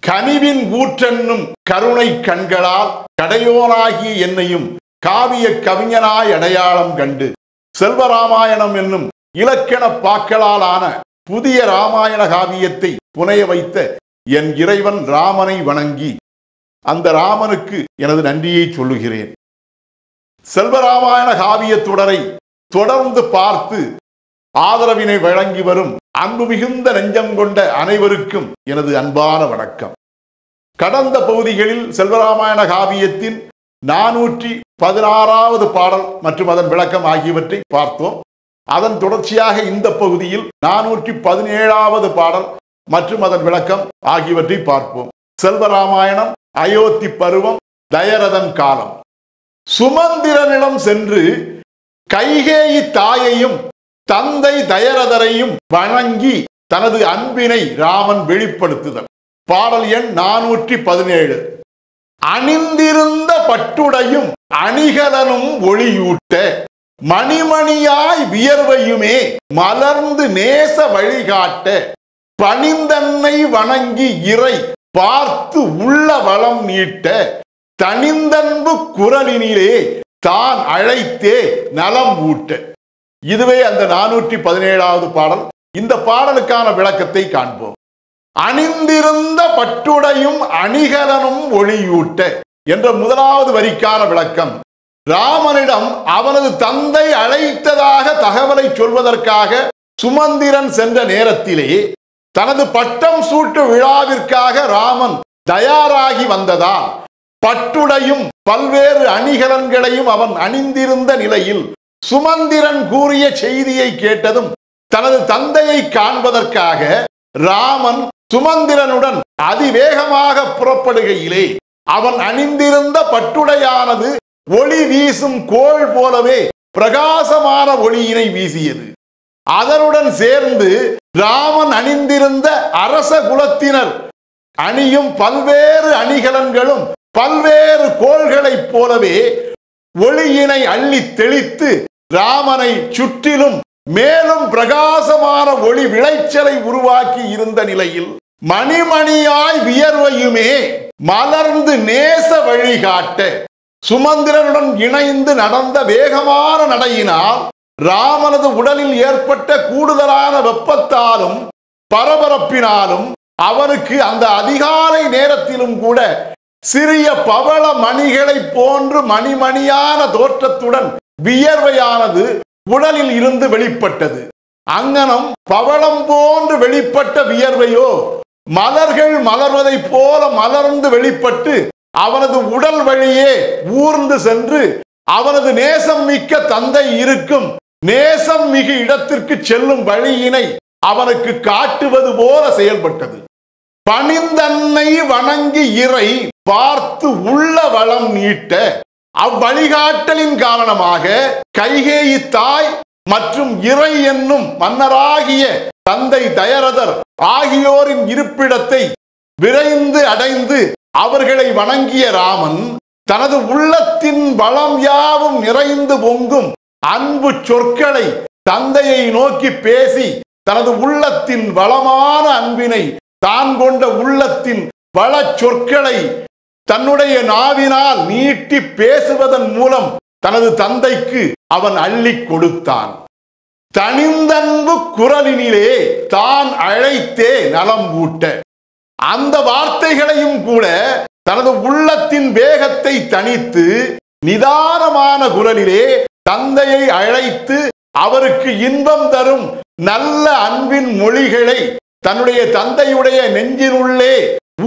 கனிவின் ஊற்றென்னும் கருணை கண்களால் கடையோனாகிய என்னையும் காவிய கவிஞனாய் அடையாளம் கண்டு செல்வராமாயணம் என்னும் இலக்கண பாக்களாலான புதிய ராமாயண காவியத்தை புனைய வைத்த என் இறைவன் ராமனை வணங்கி அந்த ராமனுக்கு எனது நன்றியை சொல்லுகிறேன். செல்வராமாயண காவிய தொடரை தொடர்ந்து பார்த்து ஆதரவினை வழங்கி வரும் அன்பு மிகுந்த நெஞ்சம் கொண்ட அனைவருக்கும் எனது அன்பான வணக்கம். கடந்த பகுதிகளில் செல்வராமாயண காவியத்தின் 416வது பாடல் மற்றும் அதன் விளக்கம் ஆகியவற்றை பார்த்தோம். அதன் தொடர்ச்சியாக இந்த பகுதியில் 417வது பாடல் மற்றும் அதன் விளக்கம் ஆகியவற்றை பார்ப்போம். செல்வராமாயணம் அயோத்தி பருவம் தயரதன் காலம். சுமந்திரனிடம் சென்று கைகேயி தாயையும் தந்தை தயரதரையும் வணங்கி தனது அன்பினை ராமன் வெளிப்படுத்துதல். பாடல் எண் 417. அணிந்திருந்த பட்டுடையும் அணிகலனும் ஒளியூட்ட மணிமணியாய் வியர்வையுமே மலர்ந்து நேச வழிகாட்ட பணிந்தன்னை வணங்கி இறை பார்த்து உள்ள வளம் நீட்ட தனிந்தன்பு குரலினிலே தான் அழைத்தே நலம் ஊட்ட. இதுவே அந்த 417வது பாடல். இந்த பாடலுக்கான விளக்கத்தை காண்போம். அணிந்திருந்த பட்டுடையும் அணிகலனும் ஒளியூட்ட என்ற முதலாவது வரிக்கான விளக்கம், ராமனிடம் அவனது தந்தை அழைத்ததாக தகவலை சொல்வதற்காக சுமந்திரன் சென்ற நேரத்திலே தனது பட்டம் சூட்டு விழாவிற்காக ராமன் தயாராகி வந்ததால் பட்டுடையும் பல்வேறு அணிகலன்களையும் அவன் அணிந்திருந்த நிலையில் சுமந்திரன் கூறிய செய்தியை கேட்டதும் தனது தந்தையை காண்பதற்காக ராமன் சுமந்திரனுடன் அதிவேகமாக புறப்படுகையிலே அவன் அணிந்திருந்த பட்டுடையானது ஒளி வீசும் கோள் போலவே பிரகாசமான ஒளியினை வீசியது. அதனுடன் சேர்ந்து ராமன் அணிந்திருந்த அரச குலத்தினர் அணியும் பல்வேறு அணிகலன்களும் பல்வேறு கோள்களைப் போலவே ஒளியினை அள்ளி தெளித்து ராமனை சுற்றிலும் மேலும் பிரகாசமான ஒளி விளைச்சலை உருவாக்கி இருந்த நிலையில் மணிமணியாய் வியர்வையுமே மலர்ந்து நேச வழிகாட்ட சுமந்திரனுடன் இணைந்து நடந்த வேகமான நடையினால் ராமனது உடலில் ஏற்பட்ட கூடுதலான வெப்பத்தாலும் பரபரப்பினாலும் அவனுக்கு அந்த அதிகாலை நேரத்திலும் கூட சிறிய பவள மணிகளை போன்று மணிமணியான தோற்றத்துடன் வியர்வையானது உடலில் இருந்து வெளிப்பட்டது. அங்கனம் பவளம் போன்று வெளிப்பட்ட வியர்வையோ மலர்கள் மலர்வதை போல மலர்ந்து வெளிப்பட்டு அவனது உடல் வழியே ஊர்ந்து சென்று அவனது நேசம் மிக்க தந்தை இருக்கும் நேசம் மிகு இடத்திற்கு செல்லும் வழியினை அவனுக்கு காட்டுவது போல செயல்பட்டது. பணிந்தன்னை வணங்கி இறை பார்த்து உள்ள வளம் நீட்ட அவ்வழிகாட்டலின் காரணமாக கைகேயி தாய் மற்றும் இறை என்னும் மன்னராகிய தந்தை தயரதர் ஆகியோரின் இருப்பிடத்தை விரைந்து அடைந்து அவர்களை வணங்கிய ராமன் தனது உள்ளத்தின் வளம் யாவும் நிறைந்து பொங்கும் அன்பு சொற்களை தந்தையை நோக்கி பேசி தனது உள்ளத்தின் வளமான அன்பினை தான் கொண்ட உள்ளத்தின் வள சொற்களை தன்னுடைய நாவினால் நீட்டி பேசுவதன் மூலம் தனது தந்தைக்கு அவன் அள்ளி கொடுத்தான். தனிந்தன்பு குரலினிலே தான் அழைத்தே நலம் ஊட்ட. அந்த வார்த்தைகளையும் கூட தனது உள்ளத்தின் வேகத்தை தணித்து நிதானமான குரலிலே தந்தையை அழைத்து அவருக்கு இன்பம் தரும் நல்ல அன்பின் மொழிகளை தன்னுடைய தந்தையுடைய நெஞ்சினுள்ளே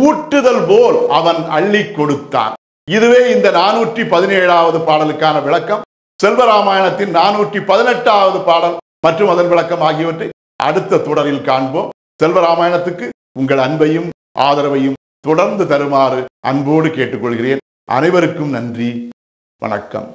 ஊட்டுதல் போல் அவன் அள்ளி கொடுத்தான். இதுவே இந்த 417வது பாடலுக்கான விளக்கம். செல்வராமாயணத்தின் 418வது பாடல் மற்றும் அதன் விளக்கம் ஆகியவற்றை அடுத்த தொடரில் காண்போம். செல்வராமாயணத்துக்கு உங்கள் அன்பையும் ஆதரவையும் தொடர்ந்து தருமாறு அன்போடு கேட்டுக்கொள்கிறேன். அனைவருக்கும் நன்றி. வணக்கம்.